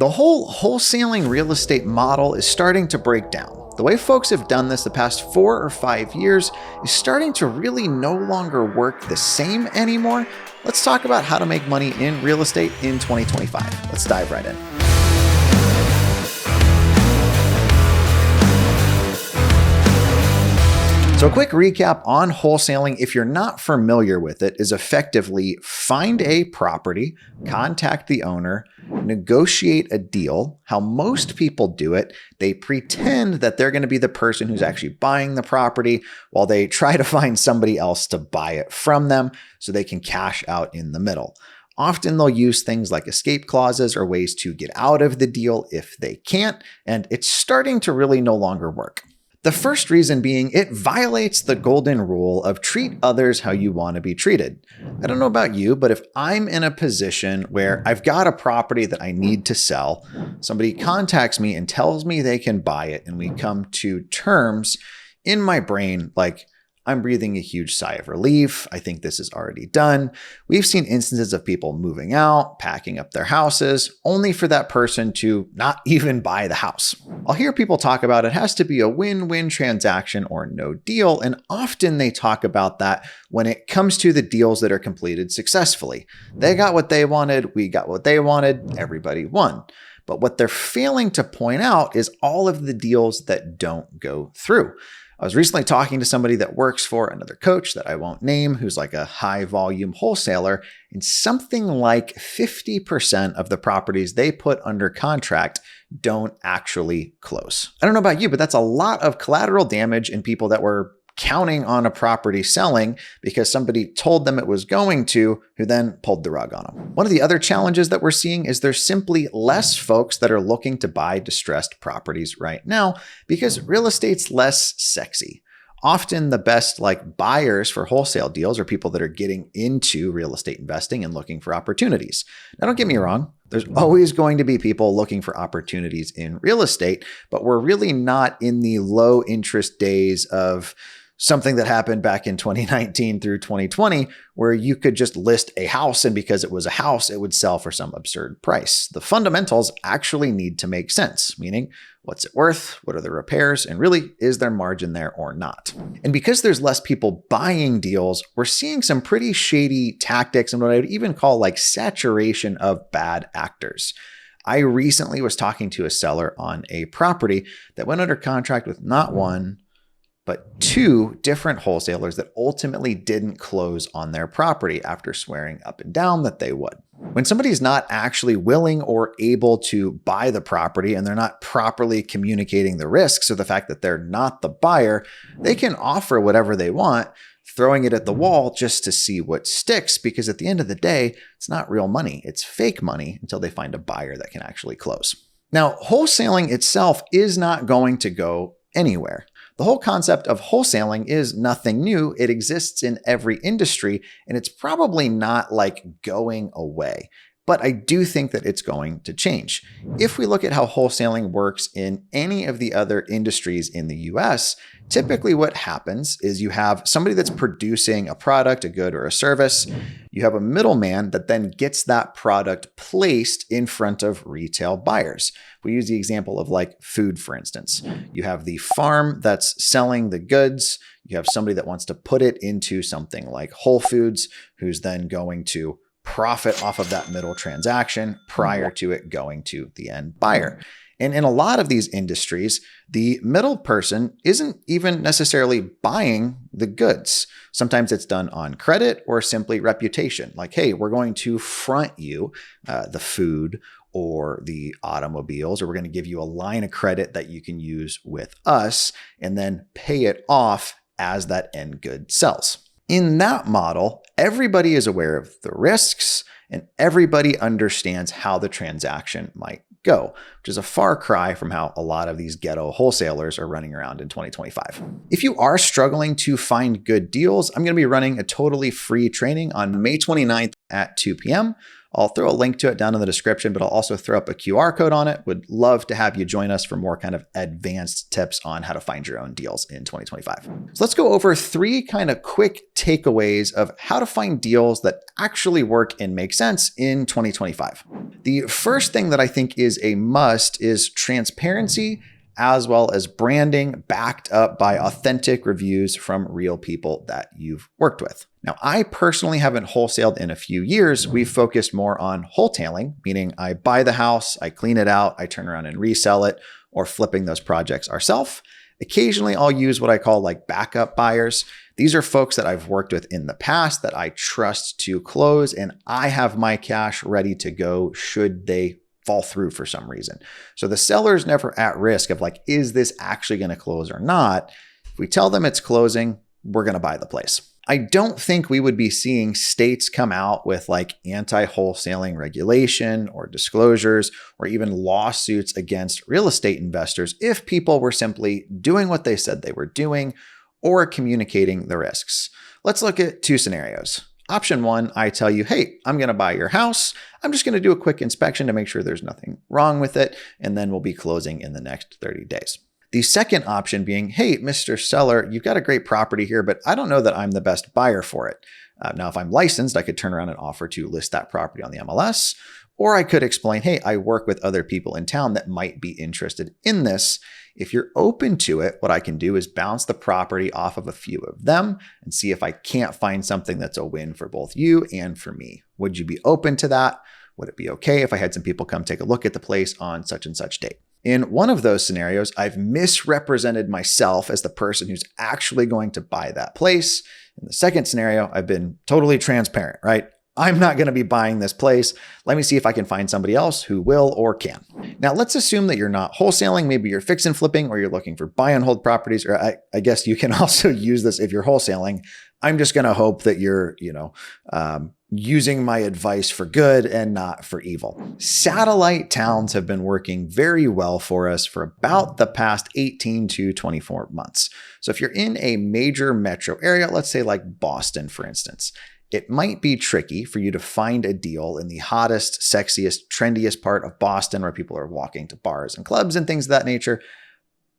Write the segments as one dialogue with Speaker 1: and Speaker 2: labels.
Speaker 1: The whole wholesaling real estate model is starting to break down. The way folks have done this the past 4 or 5 years is starting to really no longer work the same anymore. Let's talk about how to make money in real estate in 2025. Let's dive right in. So a quick recap on wholesaling, if you're not familiar with it, is effectively find a property, contact the owner, negotiate a deal. How most people do it, they pretend that they're going to be the person who's actually buying the property while they try to find somebody else to buy it from them so they can cash out in the middle. Often they'll use things like escape clauses or ways to get out of the deal if they can't, and it's starting to really no longer work. The first reason being it violates the golden rule of treat others how you want to be treated. I don't know about you, but if I'm in a position where I've got a property that I need to sell, somebody contacts me and tells me they can buy it, and we come to terms, in my brain, like, I'm breathing a huge sigh of relief. I think this is already done. We've seen instances of people moving out, packing up their houses, only for that person to not even buy the house. I'll hear people talk about it has to be a win-win transaction or no deal, and often they talk about that when it comes to the deals that are completed successfully. They got what they wanted, we got what they wanted, everybody won. But what they're failing to point out is all of the deals that don't go through. I was recently talking to somebody that works for another coach that I won't name, who's like a high volume wholesaler, and something like 50% of the properties they put under contract don't actually close. I don't know about you, but that's a lot of collateral damage in people that were counting on a property selling because somebody told them it was going to, who then pulled the rug on them. One of the other challenges that we're seeing is there's simply less folks that are looking to buy distressed properties right now because real estate's less sexy. Often the best buyers for wholesale deals are people that are getting into real estate investing and looking for opportunities. Now, don't get me wrong. There's always going to be people looking for opportunities in real estate, but we're really not in the low interest days of something that happened back in 2019 through 2020, where you could just list a house, and because it was a house, it would sell for some absurd price. The fundamentals actually need to make sense, meaning what's it worth? What are the repairs? And really, is there margin there or not? And because there's less people buying deals, we're seeing some pretty shady tactics and what I would even call saturation of bad actors. I recently was talking to a seller on a property that went under contract with not one, but 2 different wholesalers that ultimately didn't close on their property after swearing up and down that they would. When somebody's not actually willing or able to buy the property and they're not properly communicating the risks or the fact that they're not the buyer, they can offer whatever they want, throwing it at the wall just to see what sticks, because at the end of the day, it's not real money. It's fake money until they find a buyer that can actually close. Now, wholesaling itself is not going to go anywhere. The whole concept of wholesaling is nothing new. It exists in every industry, and it's probably not going away. But I do think that it's going to change. If we look at how wholesaling works in any of the other industries in the US, typically what happens is you have somebody that's producing a product, a good, or a service. You have a middleman that then gets that product placed in front of retail buyers. We use the example of food, for instance. You have the farm that's selling the goods. You have somebody that wants to put it into something like Whole Foods, who's then going to profit off of that middle transaction prior to it going to the end buyer. And in a lot of these industries, the middle person isn't even necessarily buying the goods. Sometimes it's done on credit or simply reputation. Hey, we're going to front you the food or the automobiles, or we're going to give you a line of credit that you can use with us and then pay it off as that end good sells. In that model, everybody is aware of the risks and everybody understands how the transaction might go, which is a far cry from how a lot of these ghetto wholesalers are running around in 2025. If you are struggling to find good deals, I'm going to be running a totally free training on May 29th at 2 p.m. I'll throw a link to it down in the description, but I'll also throw up a QR code on it. Would love to have you join us for more kind of advanced tips on how to find your own deals in 2025. So let's go over 3 kind of quick takeaways of how to find deals that actually work and make sense in 2025. The first thing that I think is a must is transparency, as well as branding backed up by authentic reviews from real people that you've worked with. Now, I personally haven't wholesaled in a few years. We've focused more on wholetailing, meaning I buy the house, I clean it out, I turn around and resell it, or flipping those projects ourselves. Occasionally, I'll use what I call like backup buyers. These are folks that I've worked with in the past that I trust to close, and I have my cash ready to go should they fall through for some reason. So the seller's never at risk of like, is this actually going to close or not? If we tell them it's closing, we're going to buy the place. I don't think we would be seeing states come out with like anti-wholesaling regulation or disclosures or even lawsuits against real estate investors if people were simply doing what they said they were doing or communicating the risks. Let's look at 2 scenarios. Option 1, I tell you, hey, I'm going to buy your house. I'm just going to do a quick inspection to make sure there's nothing wrong with it, and then we'll be closing in the next 30 days. The second option being, hey, Mr. Seller, you've got a great property here, but I don't know that I'm the best buyer for it. Now, if I'm licensed, I could turn around and offer to list that property on the MLS, or I could explain, hey, I work with other people in town that might be interested in this. If you're open to it, what I can do is bounce the property off of a few of them and see if I can't find something that's a win for both you and for me. Would you be open to that? Would it be okay if I had some people come take a look at the place on such and such date? In one of those scenarios, I've misrepresented myself as the person who's actually going to buy that place. In the second scenario, I've been totally transparent, right? I'm not going to be buying this place. Let me see if I can find somebody else who will or can. Now, let's assume that you're not wholesaling. Maybe you're fix and flipping, or you're looking for buy and hold properties, or I guess you can also use this if you're wholesaling. I'm just going to hope that you're, using my advice for good and not for evil. Satellite towns have been working very well for us for about the past 18 to 24 months. So if you're in a major metro area, let's say like Boston, for instance, it might be tricky for you to find a deal in the hottest, sexiest, trendiest part of Boston where people are walking to bars and clubs and things of that nature.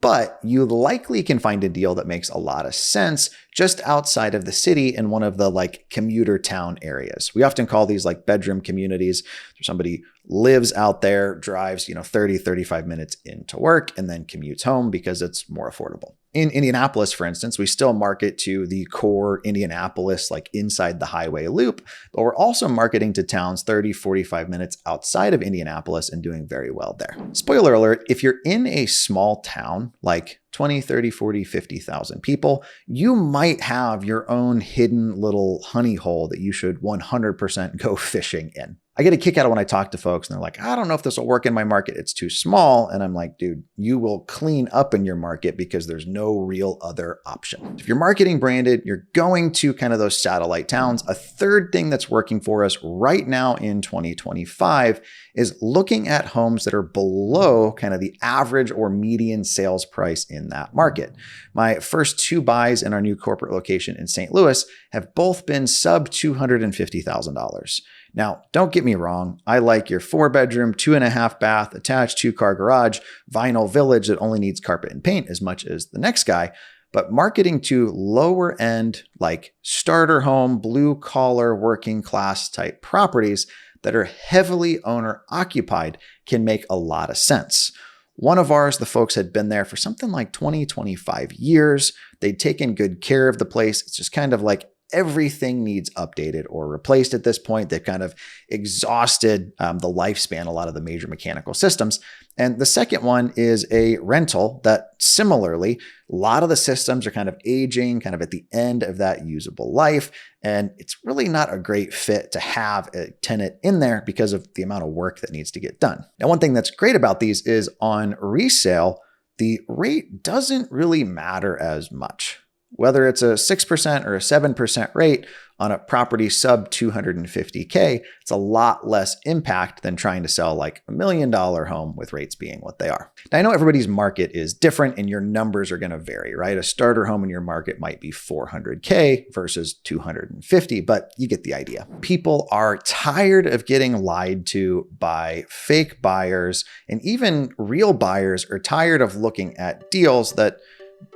Speaker 1: But you likely can find a deal that makes a lot of sense just outside of the city in one of the like commuter town areas. We often call these like bedroom communities. Somebody lives out there, drives, 30, 35 minutes into work and then commutes home because it's more affordable. In Indianapolis, for instance, we still market to the core Indianapolis, like inside the highway loop, but we're also marketing to towns 30, 45 minutes outside of Indianapolis and doing very well there. Spoiler alert, if you're in a small town, like 20, 30, 40, 50,000 people, you might have your own hidden little honey hole that you should 100% go fishing in. I get a kick out of when I talk to folks and they're like, I don't know if this will work in my market. It's too small. And I'm like, dude, you will clean up in your market because there's no real other option. If you're marketing branded, you're going to kind of those satellite towns. A third thing that's working for us right now in 2025 is looking at homes that are below kind of the average or median sales price in that market. My first 2 buys in our new corporate location in St. Louis have both been sub $250,000. Now, don't get me wrong. I like your 4-bedroom, 2.5 bath, attached 2-car garage, vinyl village that only needs carpet and paint as much as the next guy. But marketing to lower end, like starter home, blue collar, working class type properties that are heavily owner occupied can make a lot of sense. One of ours, the folks had been there for something like 20, 25 years. They'd taken good care of the place. It's just kind of like everything needs updated or replaced at this point. They've kind of exhausted the lifespan, a lot of the major mechanical systems. And the second one is a rental that similarly, a lot of the systems are kind of aging, kind of at the end of that usable life. And it's really not a great fit to have a tenant in there because of the amount of work that needs to get done. Now, one thing that's great about these is on resale, the rate doesn't really matter as much. Whether it's a 6% or a 7% rate on a property sub 250K, it's a lot less impact than trying to sell like $1 million home with rates being what they are. Now, I know everybody's market is different and your numbers are going to vary, right? A starter home in your market might be 400K versus 250, but you get the idea. People are tired of getting lied to by fake buyers, and even real buyers are tired of looking at deals that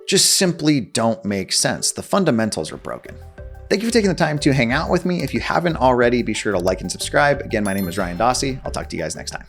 Speaker 1: just simply don't make sense. The fundamentals are broken. Thank you for taking the time to hang out with me. If you haven't already, be sure to like and subscribe. Again, my name is Ryan Dossey. I'll talk to you guys next time.